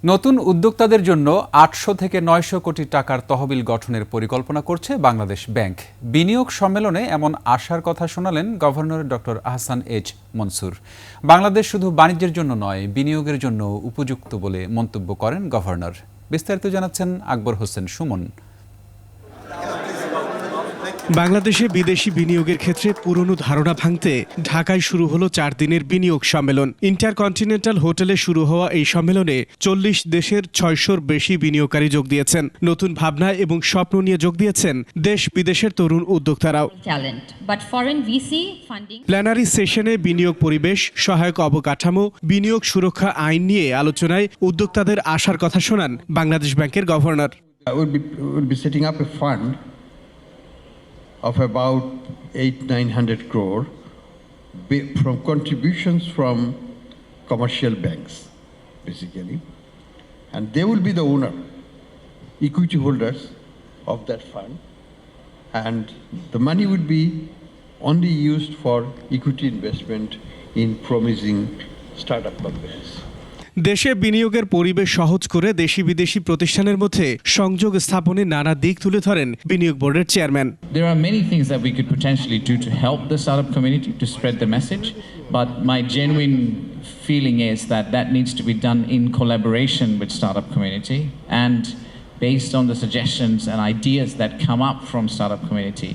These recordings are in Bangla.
নতুন উদ্যোক্তাদের জন্য ৮০০ থেকে ৯০০ কোটি টাকার তহবিল গঠনের পরিকল্পনা করছে বাংলাদেশ ব্যাংক। বিনিয়োগ সম্মেলনে এমন আশার কথা শোনালেন governor doctor Ahsan H Mansur. Bangladesh শুধু বাণিজ্যের জন্য নয়, বিনিয়োগের জন্য উপযুক্ত বলে মন্তব্য করেন গভর্নর। বিস্তারিত জানাচ্ছেন আকবর হোসেন সুমন। বাংলাদেশে বিদেশি বিনিয়োগের ক্ষেত্রে পুরনো ধারণা ভাঙতে ঢাকায় শুরু হলো 4 দিনের বিনিয়োগ সম্মেলন। ইন্টারকন্টিনেন্টাল হোটেলে শুরু হওয়া এই সম্মেলনে 40 দেশের 600-র বেশি বিনিয়োগকারী যোগ দিয়েছেন। নতুন ভাবনা এবং স্বপ্ন নিয়ে যোগ দিয়েছেন দেশ বিদেশের তরুণ উদ্যোক্তারাও। প্ল্যানারি সেশনে বিনিয়োগ পরিবেশ, সহায়ক অবকাঠামো, বিনিয়োগ সুরক্ষা আইন নিয়ে আলোচনায় উদ্যোক্তাদের আশার কথা শোনান বাংলাদেশ ব্যাংকের governor. Of about 800-900 crore from contributions from commercial banks, basically. And they will be the owner, equity holders of that fund. And the money would be only used for equity investment in promising startup companies. দেশে বিনিয়োগের পরিবেশ সহজ করে দেশি বিদেশি প্রতিষ্ঠানের মধ্যে সংযোগ স্থাপনে নানা দিক তুলে ধরেন বিনিয়োগ বোর্ডের chairman. There are many things that we could potentially do to help the startup community to spread the message, but my genuine feeling is that that needs to be done in collaboration with startup community and based on the suggestions and ideas that come up from startup community.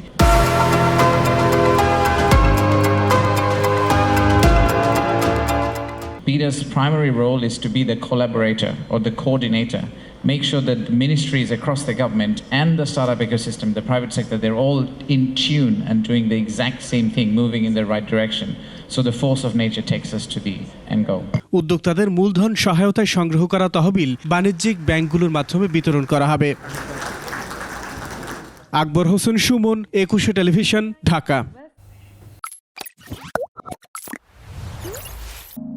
BIDA's primary role is to be the collaborator or the coordinator, make sure that ministries across the government and the startup ecosystem, the private sector, they're all in tune and doing the exact same thing, moving in the right direction. So the force of nature takes us to the end goal. উদ্যোক্তাদের মূলধন সহায়তায় সংগ্রহ করা তহবিল বাণিজ্যিক ব্যাংকগুলোর মাধ্যমে বিতরণ করা হবে। আকবর হোসেন সুমন, 21 টেলিভিশন, ঢাকা।